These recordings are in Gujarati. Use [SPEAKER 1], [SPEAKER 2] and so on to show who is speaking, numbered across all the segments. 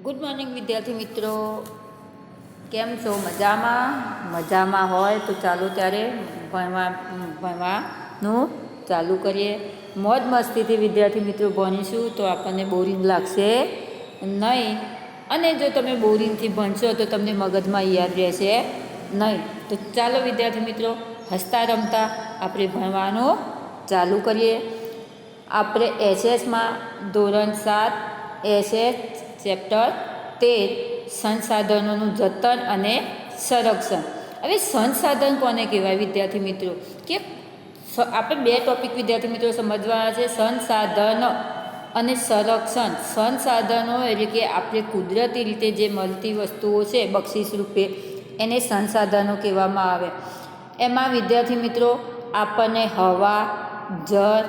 [SPEAKER 1] ગુડ મોર્નિંગ વિદ્યાર્થી મિત્રો, કેમ છો? મજામાં હોય તો ચાલો ત્યારે ભણવાનું ચાલુ કરીએ. મોજ મસ્તીથી વિદ્યાર્થી મિત્રો ભણીશું તો આપણને બોરિંગ લાગશે નહીં, અને જો તમે બોરિંગથી ભણશો તો તમને મગજમાં યાદ રહેશે નહીં. તો ચાલો વિદ્યાર્થી મિત્રો હસતા રમતા આપણે ભણવાનું ચાલુ કરીએ. આપણે એસએસમાં ધોરણ 7 એસએસ ચેપ્ટર 13 સંસાધનોનું જતન અને સંરક્ષણ. હવે સંસાધન કોને કહેવાય વિદ્યાર્થી મિત્રો? કે આપણે બે ટોપિક વિદ્યાર્થી મિત્રો સમજવાના છે, સંસાધન અને સંરક્ષણ. સંસાધનો એટલે કે આપણે કુદરતી રીતે જે મળતી વસ્તુઓ છે બક્ષિસ રૂપે, એને સંસાધનો કહેવામાં આવે. એમાં વિદ્યાર્થી મિત્રો આપણને હવા, જળ,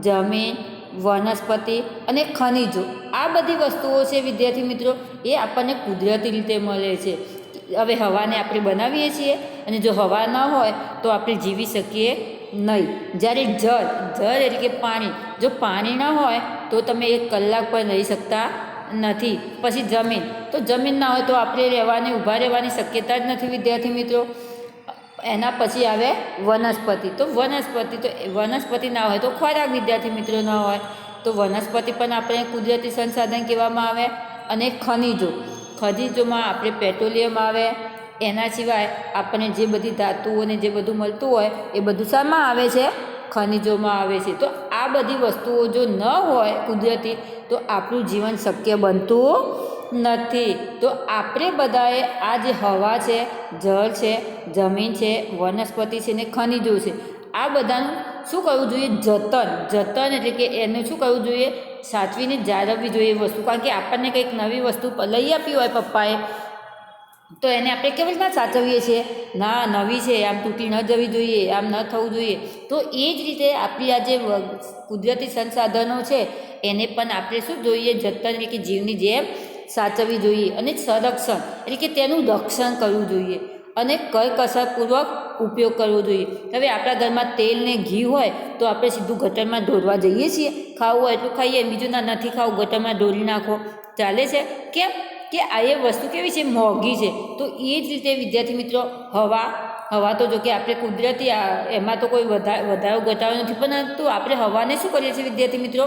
[SPEAKER 1] જમીન, વનસ્પતિ અને ખનિજો, આ બધી વસ્તુઓ છે વિદ્યાર્થી મિત્રો, એ આપણને કુદરતી રીતે મળે છે. હવે હવાને આપણે બનાવીએ છીએ, અને જો હવા ન હોય તો આપણે જીવી શકીએ નહીં. જ્યારે જળ એટલે કે પાણી, જો પાણી ન હોય તો તમે 1 કલાક પણ રહી શકતા નથી. પછી જમીન, તો જમીન ના હોય તો આપણે ઊભા રહેવાની શક્યતા જ નથી વિદ્યાર્થી મિત્રો. એના પછી આવે વનસ્પતિ. તો વનસ્પતિ ના હોય તો ખોરાક વિદ્યાર્થી મિત્રો ન હોય, તો વનસ્પતિ પણ આપણે કુદરતી સંસાધન કહેવામાં આવે. અને ખનિજોમાં આપણે પેટ્રોલિયમ આવે. એના સિવાય આપણને જે બધી ધાતુઓને જે બધું મળતું હોય એ બધું શામાં આવે છે? ખનિજોમાં આવે છે. તો આ બધી વસ્તુઓ જો ન હોય કુદરતી, તો આપણું જીવન શક્ય બનતું નથી. તો આપણે બધાએ આ જે હવા છે, જળ છે, જમીન છે, વનસ્પતિ છે ને ખનિજો છે, આ બધાનું શું કરવું જોઈએ? જતન એટલે કે એનું શું કરવું જોઈએ? સાચવીને જાળવવી જોઈએ વસ્તુ. કારણ કે આપણને કંઈક નવી વસ્તુ લઈ આપી હોય પપ્પાએ, તો એને આપણે કેવી રીતના સાચવીએ છીએ? ના, નવી છે, આમ તૂટી ન જવી જોઈએ, આમ ન થવું જોઈએ. તો એ જ રીતે આપણી આ જે કુદરતી સંસાધનો છે એને પણ આપણે શું જોઈએ? જતન એટલે કે જીવની જેમ સાચવવી જોઈએ. અને સંરક્ષણ એટલે કે તેનું રક્ષણ કરવું જોઈએ, અને કરકસરપૂર્વક ઉપયોગ કરવો જોઈએ. હવે આપણા ઘરમાં તેલ ને ઘી હોય તો આપણે સીધું ગટરમાં ઢોળવા જઈએ છીએ? ખાવું હોય એટલું ખાઈએ, બીજું ના નથી ખાવું, ગટરમાં ઢોળી નાખો, ચાલે છે? કેમ કે આ એ વસ્તુ કેવી છે? મોંઘી છે. તો એ જ રીતે વિદ્યાર્થી મિત્રો હવા તો જો કે આપણે કુદરતી, એમાં તો કોઈ વધારો ઘટાડો નથી, પરંતુ આપણે હવાને શું કરીએ છીએ વિદ્યાર્થી મિત્રો?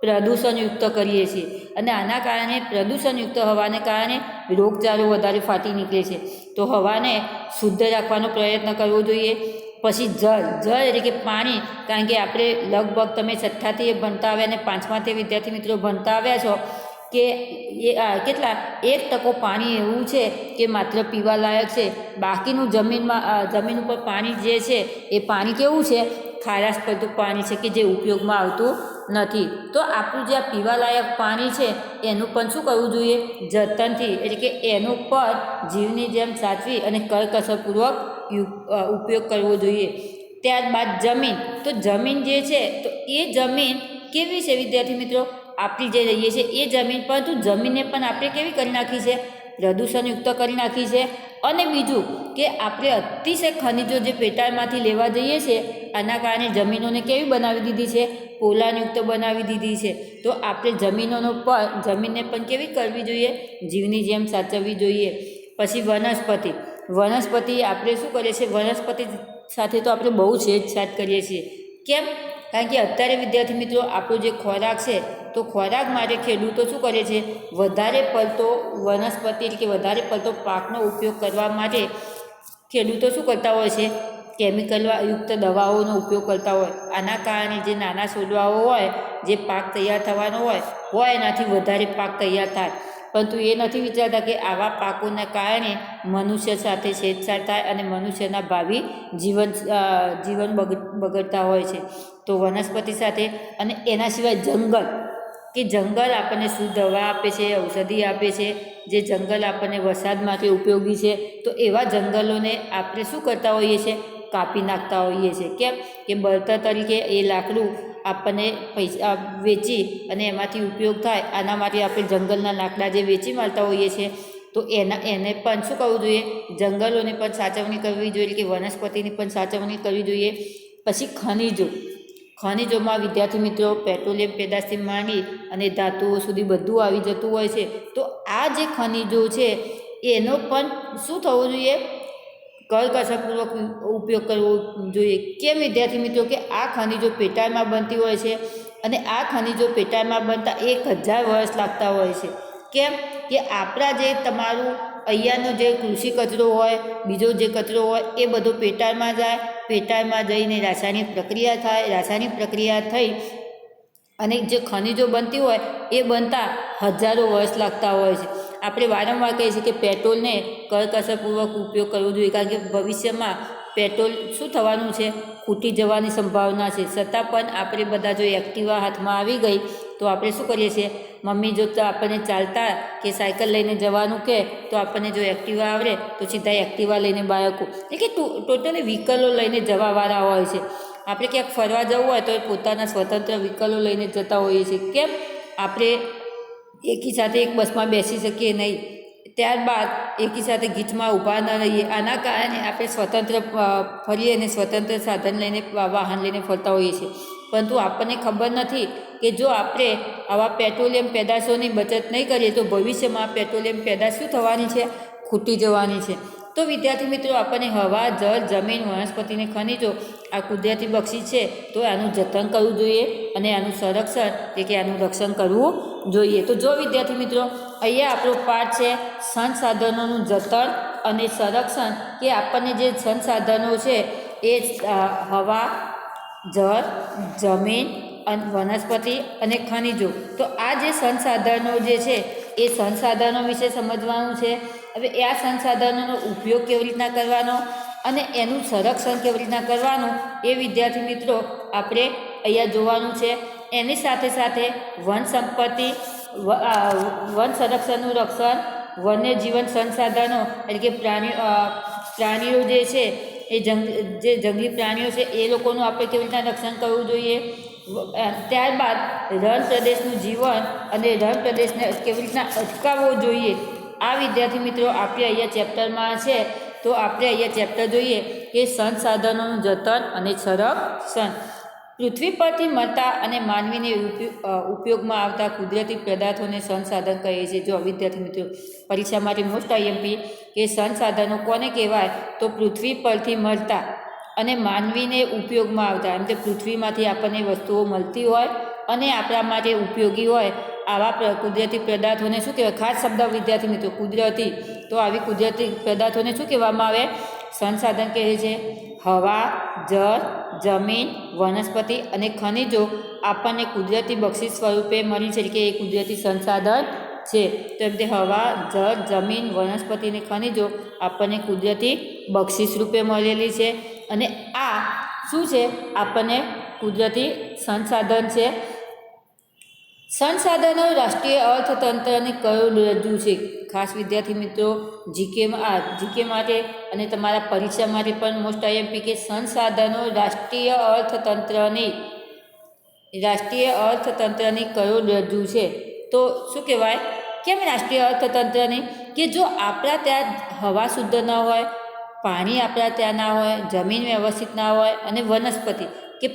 [SPEAKER 1] પ્રદૂષણયુક્ત કરીએ છીએ. અને આના કારણે પ્રદૂષણયુક્ત હવાને કારણે રોગચાળો વધારે ફાટી નીકળે છે. તો હવાને શુદ્ધ રાખવાનો પ્રયત્ન કરવો જોઈએ. પછી જળ એટલે કે પાણી. કારણ કે આપણે લગભગ તમે 6થી ભણતા આવ્યા અને 5માથી વિદ્યાર્થી મિત્રો ભણતા આવ્યા છો કે કેટલા 1% પાણી એવું છે કે માત્ર પીવા લાયક છે. બાકીનું જમીન ઉપર પાણી જે છે એ પાણી કેવું છે? ખારાશ પડતું પાણી છે કે જે ઉપયોગમાં આવતું નથી. તો આપણું જે આ પીવાલાયક પાણી છે એનું પણ શું કરવું જોઈએ? જતનથી, એટલે કે એનું પણ જીવની જેમ સાચવી અને કરકસરપૂર્વક ઉપયોગ કરવો જોઈએ. ત્યારબાદ જમીન. તો જમીન જે છે, તો એ જમીન કેવી છે વિદ્યાર્થી મિત્રો? આપણી જે રહીએ છીએ એ જમીન, પરંતુ જમીનને પણ આપણે કેવી કરી નાખી છે? પ્રદૂષણયુક્ત કરી નાખી છે. અને બીજું કે આપણે અતિશય ખનિજો જે પેટાળમાંથી લેવા જઈએ છીએ, આના કારણે જમીનોને કેવી બનાવી દીધી છે? પોલાણયુક્ત બનાવી દીધી છે. તો આપણે જમીનને પણ કેવી કરવી જોઈએ? જીવની જેમ સાચવવી જોઈએ. પછી વનસ્પતિ આપણે શું કરીએ છીએ? વનસ્પતિ સાથે તો આપણે બહુ છેડછાડ કરીએ છીએ. કેમ? કારણ કે અત્યારે વિદ્યાર્થી મિત્રો આપણો જે ખોરાક છે, તો ખોરાક માટે ખેડૂતો શું કરે છે? વધારે પડતો વનસ્પતિ એટલે કે વધારે પડતો પાકનો ઉપયોગ કરવા માટે ખેડૂતો શું કરતા હોય છે? કેમિકલયુક્ત દવાઓનો ઉપયોગ કરતા હોય. આના કારણે જે નાના છોડવાઓ હોય, જે પાક તૈયાર થવાનો હોય એનાથી વધારે પાક તૈયાર થાય. પરંતુ એ નથી વિચારતા કે આવા પાકોના કારણે મનુષ્ય સાથે છેડછાડ થાય અને મનુષ્યના ભાવિ જીવન બગડતા હોય છે. તો વનસ્પતિ સાથે, અને એના સિવાય જંગલ આપણને શુદ્ધ હવા આપે છે, ઔષધિ આપે છે. જે જંગલ આપણને વરસાદ માટે ઉપયોગી છે, તો એવા જંગલોને આપણે શું કરતા હોઈએ છીએ? કાપી નાખતા હોઈએ છીએ. કેમ? કે બળતણ તરીકે એ લાકડું આપણને પૈસા વેચી અને એમાંથી ઉપયોગ થાય, આના માટે આપણે જંગલના લાકડા જે વેચી મારતા હોઈએ છીએ. તો એને પણ શું કરવું જોઈએ? જંગલોને પણ સાચવણી કરવી જોઈએ, કે વનસ્પતિની પણ સાચવણી કરવી જોઈએ. પછી ખનિજોમાં વિદ્યાર્થી મિત્રો પેટ્રોલિયમ પેદાશથી માંડી અને ધાતુઓ સુધી બધું આવી જતું હોય છે. તો આ જે ખનિજો છે એનો પણ શું થવું જોઈએ? કરકસરપૂર્વક ઉપયોગ કરવો જોઈએ. કેમ વિદ્યાર્થી મિત્રો? કે આ ખનિજો પેટાળમાં બનતી હોય છે અને આ ખનિજો પેટાળમાં બનતા 1000 વર્ષ લાગતા હોય છે. કેમ કે આપણા જે તમારું અહીંયાનો જે કૃષિ કચરો હોય, બીજો જે કચરો હોય એ બધો પેટાળમાં જાય. પેટાળમાં જઈને રાસાયણિક પ્રક્રિયા થાય. રાસાયણિક પ્રક્રિયા થઈ અને જે ખનિજો બનતી હોય એ બનતા હજારો વર્ષ લાગતા હોય છે. આપણે વારંવાર કહીએ છીએ કે પેટ્રોલને કરકસરપૂર્વક ઉપયોગ કરવો જોઈએ, કારણ કે ભવિષ્યમાં પેટ્રોલ શું થવાનું છે? ખૂટી જવાની સંભાવના છે. છતાં પણ આપણે બધા જો એક્ટિવા હાથમાં આવી ગઈ તો આપણે શું કરીએ છીએ? મમ્મી જો તો આપણને ચાલતા કે સાયકલ લઈને જવાનું કહે તો આપણને જો એક્ટિવા આવડે તો સીધા એક્ટિવા લઈને બાળકો એટલે કે ટોટલી વ્હીકલો લઈને જવાવાળા હોય છે. આપણે ક્યાંક ફરવા જવું હોય તો પોતાના સ્વતંત્ર વ્હીકલો લઈને જતા હોઈએ છીએ. કેમ? આપણે એકી સાથે એક બસમાં બેસી શકીએ નહીં, ત્યારબાદ એકી સાથે ગીચમાં ઊભા ન રહીએ. આના કારણે આપણે સ્વતંત્ર ફરીએ અને સ્વતંત્ર સાધન લઈને વાહન લઈને ફરતા હોઈએ છીએ. પરંતુ આપણને ખબર નથી કે જો આપણે આવા પેટ્રોલિયમ પેદાશોની બચત નહીં કરીએ તો ભવિષ્યમાં પેટ્રોલિયમ પેદાશ શું થવાની છે? ખૂટી જવાની છે. તો વિદ્યાર્થી મિત્રો, આપણને હવા, જળ, જમીન, વનસ્પતિને ખનિજો આ કુદરતી બક્ષિસ છે, તો આનું જતન કરવું જોઈએ અને આનું સંરક્ષણ એટલે કે આનું રક્ષણ કરવું જોઈએ. તો જો વિદ્યાર્થી મિત્રો, અહીંયા આપણો પાઠ છે સંસાધનોનું જતન અને સંરક્ષણ, કે આપણને જે સંસાધનો છે એ હવા, જળ, જમીન અને વનસ્પતિ અને ખનિજો, તો આ જે સંસાધનો જે છે એ સંસાધનો વિશે સમજવાનું છે. હવે આ સંસાધનોનો ઉપયોગ કેવી રીતના કરવાનો અને એનું સંરક્ષણ કેવી રીતના કરવાનું એ વિદ્યાર્થી મિત્રો આપણે અહીંયા જોવાનું છે. એની સાથે સાથે વન સંપત્તિ, વન સંરક્ષણનું રક્ષણ, વન્યજીવન સંસાધનો એટલે કે પ્રાણીઓ જે છે એ જે જંગલી પ્રાણીઓ છે એ લોકોનું આપણે કેવી રીતના રક્ષણ કરવું જોઈએ. ત્યારબાદ રણ પ્રદેશનું જીવન અને રણ પ્રદેશને કેવી રીતના અટકાવવો જોઈએ. આ વિદ્યાર્થી મિત્રો આપણે અહીંયા ચેપ્ટરમાં છે. તો આપણે અહીંયા ચેપ્ટર જોઈએ કે સંસાધનોનું જતન અને સંરક્ષણ. પૃથ્વી પરથી મળતા અને માનવીને ઉપયોગમાં આવતા કુદરતી પદાર્થોને સંસાધન કહીએ છીએ. જો વિદ્યાર્થી મિત્રો પરીક્ષા માટે મોસ્ટ આઈએમપી કે સંસાધનો કોને કહેવાય? તો પૃથ્વી પરથી મળતા અને માનવીને ઉપયોગમાં આવતા, એમ કે પૃથ્વીમાંથી આપણને વસ્તુઓ મળતી હોય અને આપણા માટે ઉપયોગી હોય આવા કુદરતી પદાર્થોને શું કહેવાય? ખાસ શબ્દ વિદ્યાર્થી મિત્રો કુદરતી. તો આવી કુદરતી પદાર્થોને શું કહેવામાં આવે? સંસાધન કહે છે. હવા, જળ, જમીન, વનસ્પતિ અને ખનિજો આપણને કુદરતી બક્ષિસ સ્વરૂપે મળી છે, કે એ કુદરતી સંસાધન છે. તો એમ તે હવા, જળ, જમીન, વનસ્પતિ અને ખનિજો આપણને કુદરતી બક્ષિસ રૂપે મળેલી છે. અને આ શું છે? આપણને કુદરતી સંસાધન છે. સંસાધનો રાષ્ટ્રીય અર્થતંત્રની કરોડરજ્જુ છે. ખાસ વિદ્યાર્થી મિત્રો જીકે માટે અને તમારા પરીક્ષા માટે પણ મોસ્ટ આઈએમપી કે સંસાધનો રાષ્ટ્રીય અર્થતંત્રની કરોડરજ્જુ છે. તો શું કહેવાય? કેમ રાષ્ટ્રીય અર્થતંત્રની? કે જો આપણા ત્યાં હવા શુદ્ધ ન હોય, પાણી આપણા ત્યાં ના હોય, જમીન વ્યવસ્થિત ના હોય અને વનસ્પતિ કે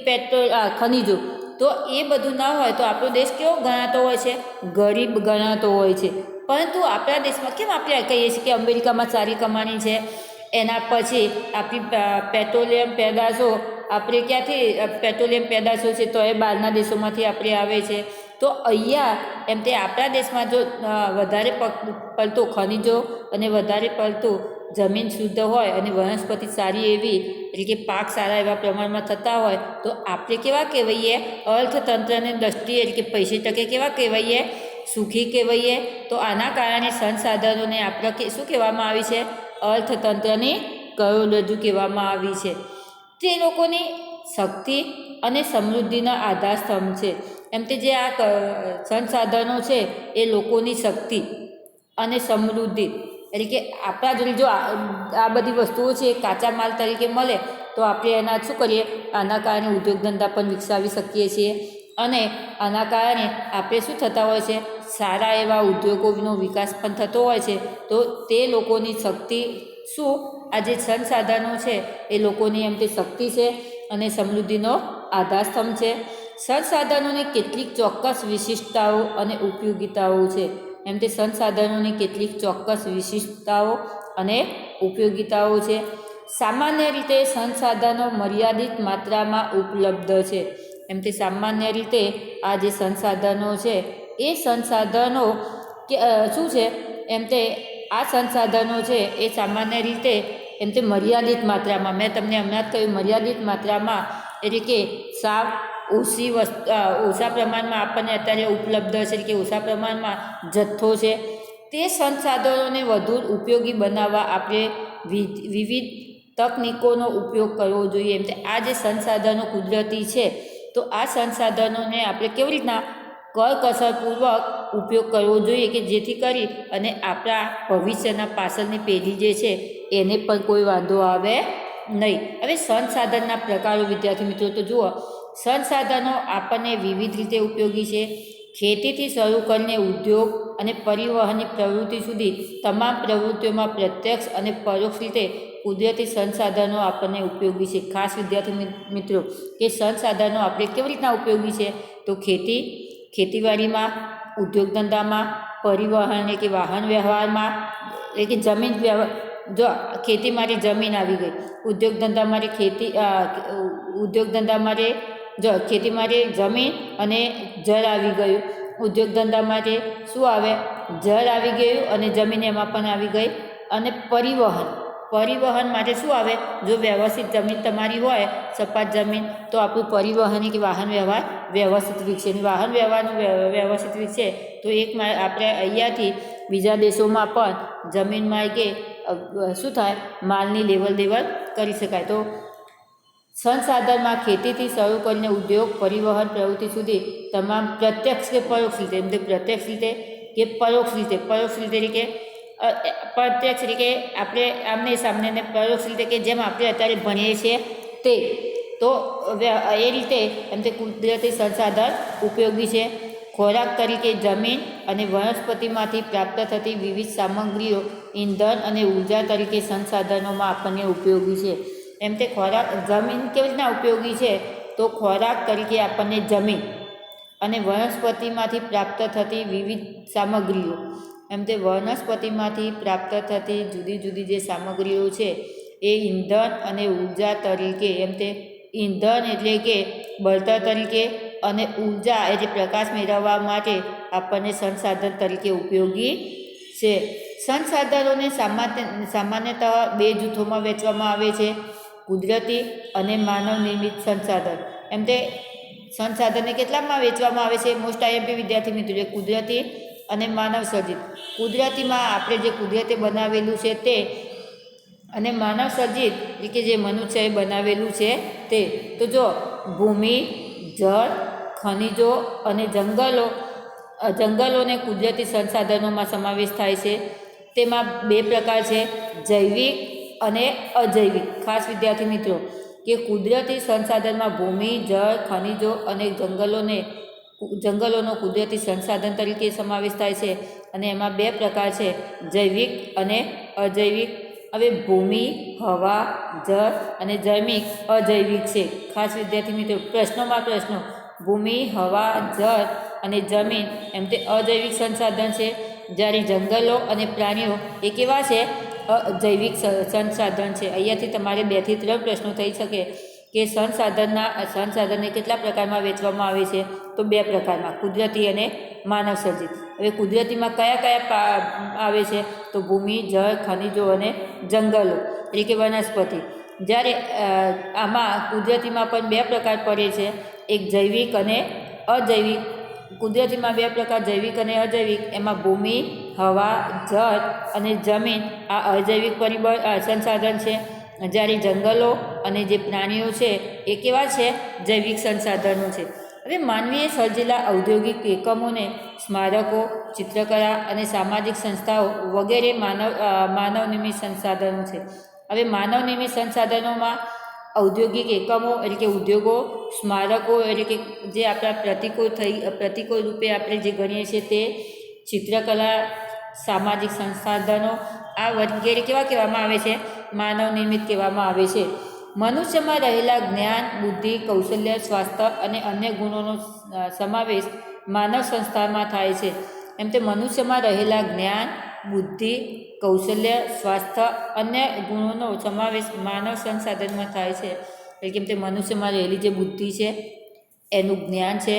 [SPEAKER 1] ખનિજો તો એ બધું ના હોય તો આપણો દેશ કેવો ગણાતો હોય છે? ગરીબ ગણાતો હોય છે. પરંતુ આપણા દેશમાં કેમ આપણે કહીએ છીએ કે અમેરિકામાં સારી કમાણી છે? એના પછી આપણી પેટ્રોલિયમ પેદાશો આપણે ક્યાંથી પેટ્રોલિયમ પેદાશો છે તો એ બહારના દેશોમાંથી આપણે આવે છે. તો અહીંયા એમ તે આપણા દેશમાં જો વધારે પડતું ખનિજો અને વધારે પડતું જમીન શુદ્ધ હોય અને વનસ્પતિ સારી એવી એટલે કે પાક સારા એવા પ્રમાણમાં થતા હોય તો આપણે કેવા કહેવાઈએ? અર્થતંત્રની દ્રષ્ટિએ એટલે કે પૈસે ટકે કેવા કહેવાઈએ? સુખી કહેવાઈએ. તો આના કારણે સંસાધનોને આપણે શું કહેવામાં આવી છે? અર્થતંત્રની કરોડરજ્જુ કહેવામાં આવી છે. તે લોકોની શક્તિ અને સમૃદ્ધિના આધારસ્તંભ છે. એમ તે જે આ સંસાધનો છે એ લોકોની શક્તિ અને સમૃદ્ધિ એટલે કે આપણા જોડે જો આ બધી વસ્તુઓ છે એ કાચા માલ તરીકે મળે તો આપણે એના શું કરીએ? આના કારણે ઉદ્યોગ ધંધા પણ વિકસાવી શકીએ છીએ અને આના કારણે આપણે શું થતા હોય છે? સારા એવા ઉદ્યોગોનો વિકાસ પણ થતો હોય છે. તો તે લોકોની શક્તિ શું? આ જે સંસાધનો છે એ લોકોની એમ તે શક્તિ છે અને સમૃદ્ધિનો આધારસ્તંભ છે. સંસાધનોની કેટલીક ચોક્કસ વિશિષ્ટતાઓ અને ઉપયોગિતાઓ છે. એમ તે સંસાધનોની કેટલીક ચોક્કસ વિશિષ્ટતાઓ અને ઉપયોગિતાઓ છે. સામાન્ય રીતે સંસાધનો મર્યાદિત માત્રામાં ઉપલબ્ધ છે. એમ તે સામાન્ય રીતે આ જે સંસાધનો છે એ સંસાધનો શું છે, એમ તે આ સંસાધનો છે એ સામાન્ય રીતે એમ તે મર્યાદિત માત્રામાં, મેં તમને હમણાં જ કહ્યું મર્યાદિત માત્રામાં, એટલે કે સાવ ઓછા પ્રમાણમાં આપણને અત્યારે ઉપલબ્ધ છે, એટલે કે ઓછા પ્રમાણમાં જથ્થો છે. તે સંસાધનોને વધુ ઉપયોગી બનાવવા આપણે વિવિધ તકનીકોનો ઉપયોગ કરવો જોઈએ. એમ આ જે સંસાધનો કુદરતી છે તો આ સંસાધનોને આપણે કેવી રીતના કરકસરપૂર્વક ઉપયોગ કરવો જોઈએ કે જેથી કરી અને આપણા ભવિષ્યના પાછળની પેઢી જે છે એને પણ કોઈ વાંધો આવે નહીં. હવે સંસાધનના પ્રકારો વિદ્યાર્થી મિત્રો તો જુઓ, સંસાધનો આપણને વિવિધ રીતે ઉપયોગી છે. ખેતીથી શરૂ કરીને ઉદ્યોગ અને પરિવહનની પ્રવૃત્તિ સુધી તમામ પ્રવૃત્તિઓમાં પ્રત્યક્ષ અને પરોક્ષ રીતે કુદરતી સંસાધનો આપણને ઉપયોગી છે. ખાસ વિદ્યાર્થી મિત્રો કે સંસાધનો આપણે કેવી રીતના ઉપયોગી છે, તો ખેતીવાડીમાં, ઉદ્યોગ ધંધામાં, પરિવહન એટલે કે વાહન વ્યવહારમાં, એટલે કે જમીન જો ખેતી માટે જમીન આવી ગઈ, ઉદ્યોગ ધંધા માટે ખેતી માટે જમીન અને જળ આવી ગયું, ઉદ્યોગ ધંધા માટે શું આવે, જળ આવી ગયું અને જમીન એમાં પણ આવી ગઈ. અને પરિવહન માટે શું આવે, જો વ્યવસ્થિત જમીન તમારી હોય, સપાટ જમીન, તો આપણું પરિવહન કે વાહન વ્યવહાર વ્યવસ્થિત વિકસે. વાહન વ્યવહારનું વ્યવસ્થિત વિકસે તો આપણે અહીંયાથી બીજા દેશોમાં પણ જમીનમાં કે શું થાય, માલની લેવલ દેવલ કરી શકાય. તો સંસાધનમાં ખેતીથી શરૂ કરીને ઉદ્યોગ, પરિવહન પ્રવૃત્તિ સુધી તમામ પ્રત્યક્ષ કે પરોક્ષ રીતે, એમ તો પ્રત્યક્ષ રીતે કે પરોક્ષ રીતે કે પ્રત્યક્ષ રીતે આપણે આમને સામને ને પરોક્ષ રીતે કે જેમ આપણે અત્યારે ભણીએ છીએ તે, તો એ રીતે એમ તે કુદરતી સંસાધન ઉપયોગી છે. ખોરાક તરીકે જમીન અને વનસ્પતિમાંથી પ્રાપ્ત થતી વિવિધ સામગ્રીઓ ઈંધણ અને ઉર્જા તરીકે સંસાધનોમાં આપણને ઉપયોગી છે. એમ તે જમીન કેવી રીતના ઉપયોગી છે, તો ખોરાક તરીકે આપણને જમીન અને વનસ્પતિમાંથી પ્રાપ્ત થતી વિવિધ સામગ્રીઓ, એમ તે વનસ્પતિમાંથી પ્રાપ્ત થતી જુદી જુદી જે સામગ્રીઓ છે એ ઈંધણ અને ઉર્જા તરીકે, એમ તે ઈંધણ એટલે કે બળતણ તરીકે અને ઉર્જા એટલે પ્રકાશ મેળવવા માટે આપણને સંસાધન તરીકે ઉપયોગી છે. સંસાધનોને સામાન્યતઃ બે જૂથોમાં વહેંચવામાં આવે છે, કુદરતી અને માનવ નિર્મિત સંસાધન. એમ તે સંસાધનને કેટલામાં વેચવામાં આવે છે, મોસ્ટ આઈએમપી વિદ્યાર્થી મિત્રો, કુદરતી અને માનવ સર્જિત. કુદરતીમાં આપણે જે કુદરતે બનાવેલું છે તે, અને માનવ સર્જિત એટલે કે જે મનુષ્યએ બનાવેલું છે તે. તો જો ભૂમિ, જળ, ખનિજો અને જંગલોને કુદરતી સંસાધનોમાં સમાવેશ થાય છે. તેમાં બે પ્રકાર છે, જૈવિક અને અજૈવિક. ખાસ વિદ્યાર્થી મિત્રો કે કુદરતી સંસાધનમાં ભૂમિ, જળ, ખનિજો અને જંગલોનો કુદરતી સંસાધન તરીકે સમાવેશ થાય છે. અને એમાં બે પ્રકાર છે, જૈવિક અને અજૈવિક. હવે ભૂમિ, હવા, જળ અને જમીન અજૈવિક છે. ખાસ વિદ્યાર્થી મિત્રો પ્રશ્નો, ભૂમિ, હવા, જળ અને જમીન એમ તે અજૈવિક સંસાધન છે, જ્યારે જંગલો અને પ્રાણીઓ એ કેવા છે, જૈવિક સંસાધન છે. અહીંયાથી તમારે 2 થી 3 પ્રશ્નો થઈ શકે કે સંસાધનને કેટલા પ્રકારમાં વહેંચવામાં આવે છે, તો 2 પ્રકારમાં, કુદરતી અને માનવ સર્જિત. હવે કુદરતીમાં કયા આવે છે, તો ભૂમિ, જળ, ખનિજો અને જંગલો એટલે કે વનસ્પતિ. જ્યારે આમાં કુદરતીમાં પણ 2 પ્રકાર પડે છે, એક જૈવિક અને અજૈવિક. કુદરતીમાં 2 પ્રકાર, જૈવિક અને અજૈવિક. એમાં ભૂમિ, હવા, જળ અને જમીન આ અજૈવિક સંસાધન છે, જ્યારે જંગલો અને જે પ્રાણીઓ છે એ કેવા છે, જૈવિક સંસાધનો છે. હવે માનવીએ સર્જેલા ઔદ્યોગિક એકમોને સ્મારકો, ચિત્રકલા અને સામાજિક સંસ્થાઓ વગેરે માનવ નિર્મિત સંસાધનો છે. હવે માનવ નિર્મિત સંસાધનોમાં ઔદ્યોગિક એકમો એટલે કે ઉદ્યોગો, સ્મારકો એટલે કે જે આપણા પ્રતિકૂળ રૂપે આપણે જે ગણીએ છીએ તે, ચિત્રકલા, સામાજિક સંસાધનો આ વગેરે કેવા કહેવામાં આવે છે, માનવ નિર્મિત કહેવામાં આવે છે. મનુષ્યમાં રહેલા જ્ઞાન, બુદ્ધિ, કૌશલ્ય, સ્વાસ્થ્ય અને અન્ય ગુણોનો સમાવેશ માનવ સંસ્થામાં થાય છે. એમ તે મનુષ્યમાં રહેલા જ્ઞાન, બુદ્ધિ, કૌશલ્ય, સ્વાસ્થ્ય અન્ય ગુણોનો સમાવેશ માનવ સંસાધનમાં થાય છે. એટલે કેમ તે મનુષ્યમાં રહેલી જે બુદ્ધિ છે, એનું જ્ઞાન છે,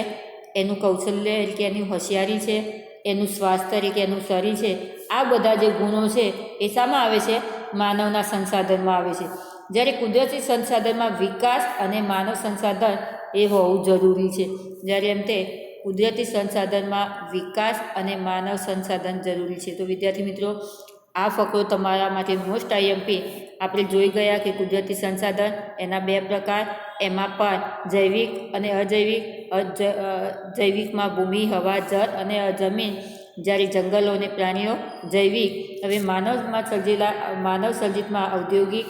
[SPEAKER 1] એનું કૌશલ્ય એટલે કે એની હોશિયારી છે, એનું સ્વાસ્થ્ય એટલે કે એનું શરીર છે, આ બધા જે ગુણો છે એ શામાં આવે છે? માનવના સંસાધનમાં આવે છે. જ્યારે કુદરતી સંસાધનમાં વિકાસ અને માનવ સંસાધન એ હોવું જરૂરી છે. જ્યારે એમ તે કુદરતી સંસાધનમાં વિકાસ અને માનવ સંસાધન જરૂરી છે. તો વિદ્યાર્થી મિત્રો, આ ફકરો તમારા માટે મોસ્ટ આઈએમપી. આપણે જોઈ ગયા કે કુદરતી સંસાધન એના 2 પ્રકાર, એમાં પણ જૈવિક અને અજૈવિક. જૈવિકમાં ભૂમિ, હવા, જળ અને જમીન, જ્યારે જંગલો અને પ્રાણીઓ જૈવિક. હવે માનવ સર્જિતમાં ઔદ્યોગિક,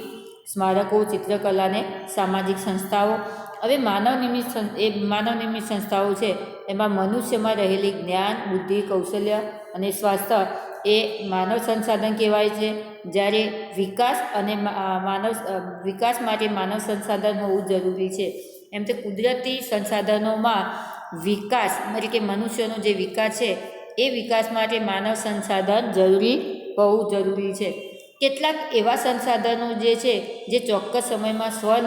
[SPEAKER 1] સ્મારકો, ચિત્રકલા અને સામાજિક સંસ્થાઓ. હવે માનવ નિર્મિત સંસ્થાઓ છે, એમાં મનુષ્યમાં રહેલી જ્ઞાન, બુદ્ધિ, કૌશલ્ય અને સ્વાસ્થ્ય એ માનવ સંસાધન કહેવાય છે. જ્યારે વિકાસ માટે માનવ સંસાધન હોવું જરૂરી છે. એમ તે કુદરતી સંસાધનોમાં વિકાસ એટલે કે મનુષ્યનો જે વિકાસ છે એ વિકાસ માટે માનવ સંસાધન હોવું જરૂરી છે. કેટલાક એવા સંસાધનો જે છે જે ચોક્કસ સમયમાં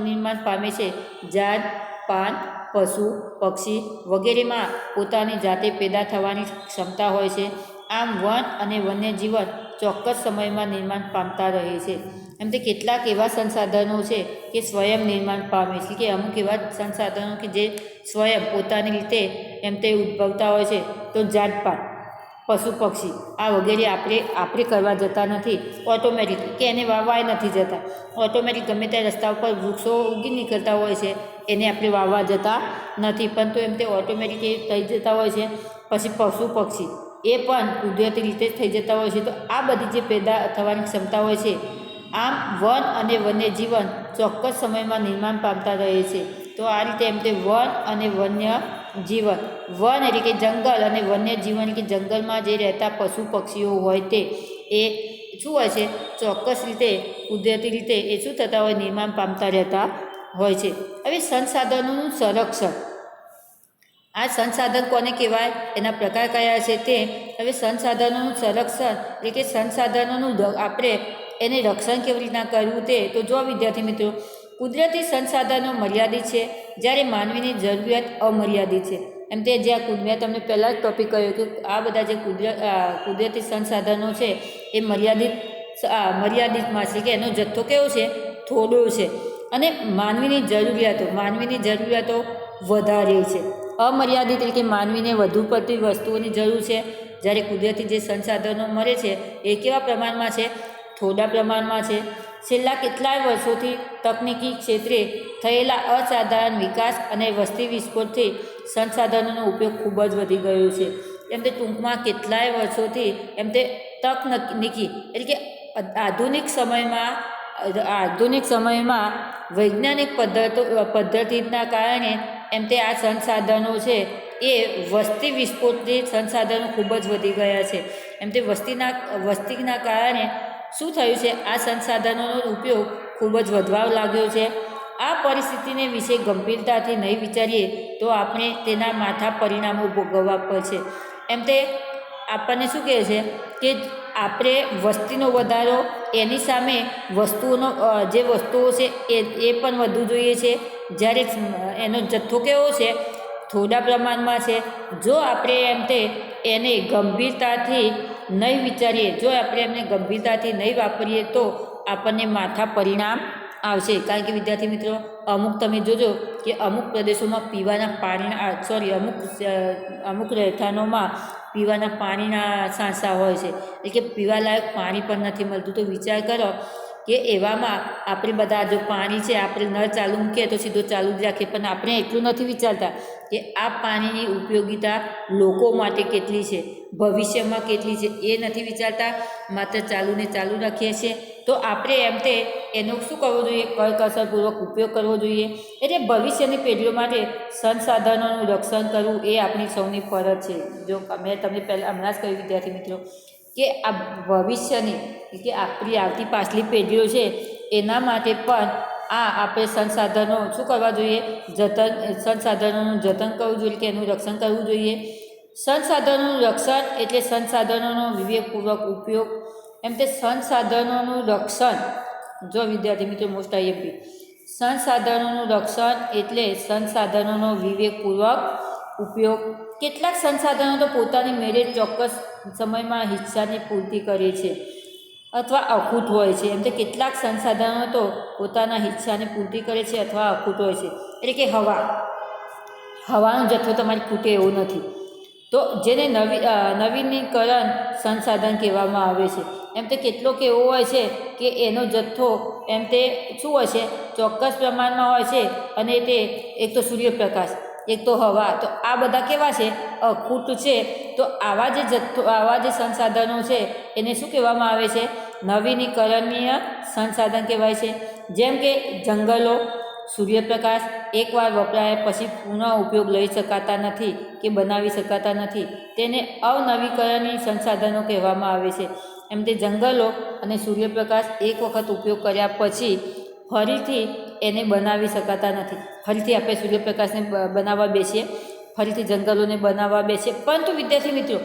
[SPEAKER 1] નિર્માણ પામે છે. ઝાડ, પાન, પશુ, પક્ષી વગેરેમાં પોતાની જાતે પેદા થવાની ક્ષમતા હોય છે. આમ વન અને વન્યજીવન ચોક્કસ સમયમાં નિર્માણ પામતા રહે છે. એમ તે કેટલાક એવા સંસાધનો છે કે સ્વયં નિર્માણ પામે છે, કે અમુક એવા સંસાધનો કે જે સ્વયં પોતાની રીતે એમ તે ઉદ્ભવતા હોય છે. તો ઝાડપાન, પશુ પક્ષી આ વગેરે આપણે કરવા જતા નથી, ઓટોમેટિક, કે એને વાવવા નથી જતા. ઓટોમેટિક ગમે ત્યાં રસ્તા ઉપર વૃક્ષો ઉગી નીકળતા હોય છે, એને આપણે વાવવા જતા નથી, પરંતુ એમ તે ઓટોમેટિક એ થઈ જતા હોય છે. પછી પશુ પક્ષી એ પણ કુદરતી રીતે થઈ જતા હોય છે. તો આ બધી જે પેદા થવાની ક્ષમતા હોય છે, આમ વન અને વન્યજીવન ચોક્કસ સમયમાં નિર્માણ પામતા રહે છે. તો આ રીતે એમ તે વન અને વન્ય જીવન, વન એટલે કે જંગલ અને વન્ય જીવન કે જંગલમાં જે રહેતા પશુ પક્ષીઓ હોય તે એ શું હોય છે? ચોક્કસ રીતે કુદરતી રીતે એ શું થતા હોય? નિર્માણ પામતા રહેતા હોય છે. હવે સંસાધનોનું સંરક્ષણ, આ સંસાધન કોને કહેવાય? એના પ્રકાર કયા છે તે. હવે સંસાધનોનું સંરક્ષણ એટલે કે સંસાધનોનું આપણે એને રક્ષણ કેવી રીતના કરવું તે. તો જો વિદ્યાર્થી મિત્રો, કુદરતી સંસાધનો મર્યાદિત છે, જ્યારે માનવીની જરૂરિયાત અમર્યાદિત છે. એમ તે મેં તમને પહેલાં જ ટોપિક કહ્યું કે આ બધા જે કુદરતી સંસાધનો છે એ મર્યાદિતમાં છે, કે એનો જથ્થો કેવો છે? થોડો છે. અને માનવીની જરૂરિયાતો વધારે છે. અમર્યાદિત એટલે કે માનવીને વધુ પડતી વસ્તુઓની જરૂર છે, જ્યારે કુદરતી જે સંસાધનો મળે છે એ કેવા પ્રમાણમાં છે? થોડા પ્રમાણમાં છે. છેલ્લા કેટલાય વર્ષોથી તકનીકી ક્ષેત્રે થયેલા અસાધારણ વિકાસ અને વસ્તી વિસ્ફોટથી સંસાધનોનો ઉપયોગ ખૂબ જ વધી ગયો છે. એમ તે ટૂંકમાં કેટલાય વર્ષોથી એમ તે તકનીકી એટલે કે આધુનિક સમયમાં વૈજ્ઞાનિક પદ્ધતિના કારણે એમ તે આ સંસાધનો છે એ વસ્તી વિસ્ફોટથી સંસાધનો ખૂબ જ વધી ગયા છે. એમ તે વસ્તીના કારણે શું થયું છે? આ સંસાધનોનો ઉપયોગ ખૂબ જ વધવા લાગ્યો છે. આ પરિસ્થિતિને વિશે ગંભીરતાથી નહીં વિચારીએ તો આપણે તેના માઠા પરિણામો ભોગવવા પડશે. એમ તે આપણને શું કહે છે કે આપણે વસ્તીનો વધારો, એની સામે જે વસ્તુઓ છે એ પણ વધુ જોઈએ છે, જ્યારે એનો જથ્થો કેવો છે? થોડા પ્રમાણમાં છે. જો આપણે એમ તે એને ગંભીરતાથી નહીં વિચારીએ, જો આપણે એમને ગંભીરતાથી નહીં વાપરીએ તો આપણને માઠા પરિણામ આવશે. કારણ કે વિદ્યાર્થી મિત્રો, તમે જોજો કે અમુક પ્રદેશોમાં પીવાના પાણીના અમુક રહેઠાણોમાં પીવાના પાણીના સાંસા હોય છે, એટલે કે પીવાલાયક પાણી પણ નથી મળતું. તો વિચાર કરો કે એવામાં આપણે બધા જો પાણી છે આપણે નળ ચાલુ મૂકીએ તો સીધો ચાલુ જ રાખીએ, પણ આપણે એટલું નથી વિચારતા કે આ પાણીની ઉપયોગિતા લોકો માટે કેટલી છે, ભવિષ્યમાં કેટલી છે, એ નથી વિચારતા. માત્ર ચાલુને ચાલુ રાખીએ છીએ. તો આપણે એમ તે એનો શું કરવું જોઈએ? કરકસરપૂર્વક ઉપયોગ કરવો જોઈએ. એટલે ભવિષ્યની પેઢીઓ માટે સંસાધનોનું રક્ષણ કરવું એ આપણી સૌની ફરજ છે. જો મેં તમને હમણાં જ કહ્યું વિદ્યાર્થી મિત્રો કે આ ભવિષ્યની કે આપણી આવતી પાછલી પેઢીઓ છે એના માટે પણ આપણે સંસાધનો શું કરવા જોઈએ? જતન, સંસાધનોનું જતન કરવું જોઈએ કે એનું રક્ષણ કરવું જોઈએ. સંસાધનોનું રક્ષણ એટલે સંસાધનોનો વિવેકપૂર્વક ઉપયોગ. એમ તે સંસાધનોનું રક્ષણ, જો વિદ્યાર્થી મિત્રો મોસ્ટ આઈએમપી, સંસાધનોનું રક્ષણ એટલે સંસાધનોનો વિવેકપૂર્વક ઉપયોગ. કેટલાક સંસાધનો તો પોતાની મેળે ચોક્કસ સમયમાં હિસ્સાની પૂર્તિ કરે છે અથવા અખૂટ હોય છે. એમ તે કેટલાક સંસાધનો તો પોતાના હિસ્સાની પૂર્તિ કરે છે અથવા અખૂટ હોય છે. એટલે કે હવાનો જથ્થો તમારે ખૂટે એવો નથી. તો જેને નવીનીકરણ સંસાધન કહેવામાં આવે છે. એમ તે કેટલોક એવો હોય છે કે એનો જથ્થો એમ તે શું હોય છે? ચોક્કસ પ્રમાણમાં હોય છે. અને તે એક તો સૂર્યપ્રકાશ, એક તો હવા, તો આ બધા કેવા છે? અખૂટ છે. તો આવા જે સંસાધનો છે એને શું કહેવામાં આવે છે? નવીનીકરણીય સંસાધન કહેવાય છે. જેમ કે જંગલો, સૂર્યપ્રકાશ એકવાર વપરાયા પછી પુનઃ ઉપયોગ લઈ શકાતા નથી કે બનાવી શકાતા નથી. તેને અનવીકરણીય સંસાધનો કહેવામાં આવે છે. એમ તે જંગલો અને સૂર્યપ્રકાશ એક વખત ઉપયોગ કર્યા પછી ફરીથી એને બનાવી શકાતા નથી. ફરીથી આપણે સૂર્યપ્રકાશને બનાવવા બેસીએ, ફરીથી જંગલોને બનાવવા બેસીએ, પરંતુ વિદ્યાર્થી મિત્રો,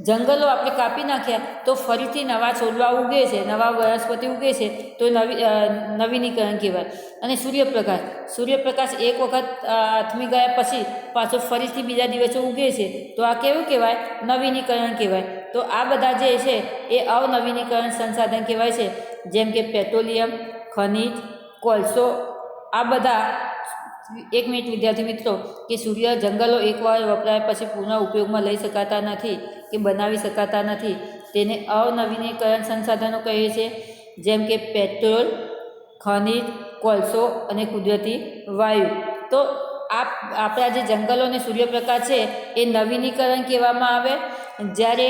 [SPEAKER 1] જંગલો આપણે કાપી નાખ્યા તો ફરીથી નવા છોડવા ઉગે છે, નવા વનસ્પતિ ઉગે છે, તો નવીનીકરણ કહેવાય. અને સૂર્યપ્રકાશ એક વખત આથમી ગયા પછી પાછો ફરીથી બીજા દિવસે ઉગે છે, તો આ કેવું કહેવાય? નવીનીકરણ કહેવાય. તો આ બધા જે છે એ અનવીનીકરણ સંસાધન કહેવાય છે. જેમ કે પેટ્રોલિયમ, ખનિજ, કોલસો, આ બધા. એક મિનિટ વિદ્યાર્થી મિત્રો, કે જંગલો એકવાર વપરાયા પછી પુનઃ ઉપયોગમાં લઈ શકાતા નથી કે બનાવી શકાતા નથી, તેને અનવીનીકરણ સંસાધનો કહીએ છીએ. જેમ કે પેટ્રોલ, ખનિજ, કોલસો અને કુદરતી વાયુ. તો આપણા જે જંગલો અને સૂર્યપ્રકાશ છે એ નવીનીકરણ કહેવામાં આવે. જ્યારે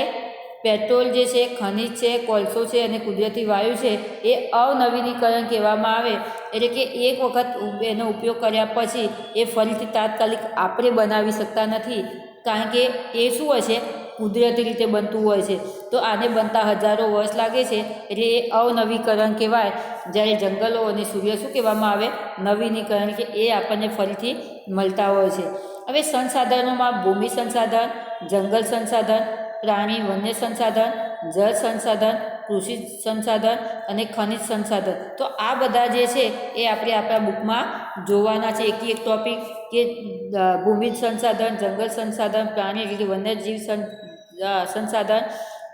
[SPEAKER 1] પેટ્રોલ જે છે, ખનિજ છે, કોલસો છે અને કુદરતી વાયુ છે એ અનવીનીકરણ કહેવામાં આવે. એટલે કે એક વખત એનો ઉપયોગ કર્યા પછી એ ફરીથી તાત્કાલિક આપણે બનાવી શકતા નથી, કારણ કે એ શું હોય છે? કુદરતી રીતે બનતું હોય છે. તો આને બનતા હજારો વર્ષ લાગે છે, એટલે એ અનવીકરણ કહેવાય. જ્યારે જંગલો અને સૂર્ય શું કહેવામાં આવે? નવીનીકરણ, કે એ આપણને ફરીથી મળતા હોય છે. હવે સંસાધનોમાં ભૂમિ સંસાધન, જંગલ સંસાધન, પ્રાણી વન્ય સંસાધન, જળ સંસાધન, કૃષિ સંસાધન અને ખનિજ સંસાધન. તો આ બધા જે છે એ આપણે આપણા બુકમાં જોવાના છે, એક ટોપિક, કે ભૂમિ સંસાધન, જંગલ સંસાધન, પ્રાણી એટલે વન્યજીવ સંસાધન,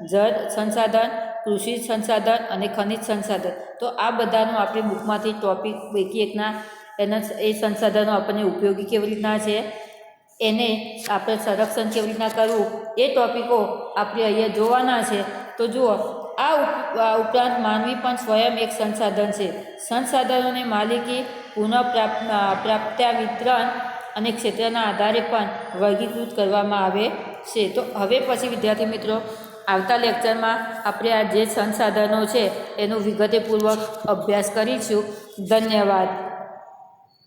[SPEAKER 1] જળ સંસાધન, કૃષિ સંસાધન અને ખનિજ સંસાધન. તો આ બધાનો આપણી બુકમાંથી ટોપિક એકના એ સંસાધનો આપણને ઉપયોગી કેવી રીતના છે, એને આપણે સંરક્ષણ કેવી રીતના કરવું, એ ટોપિકો આપણે અહીંયા જોવાના છે. તો જુઓ, આ ઉપરાંત માનવી પણ સ્વયં એક સંસાધન છે. સંસાધનોની માલિકી, પુનઃપ્રાપ્ત્યા, વિતરણ અને ક્ષેત્રના આધારે પણ વર્ગીકૃત કરવામાં આવે છે. તો હવે પછી વિદ્યાર્થી મિત્રો, આવતા લેક્ચરમાં આપણે આ જે સંસાધનો છે એનો વિગતપૂર્વક અભ્યાસ કરીશું. ધન્યવાદ.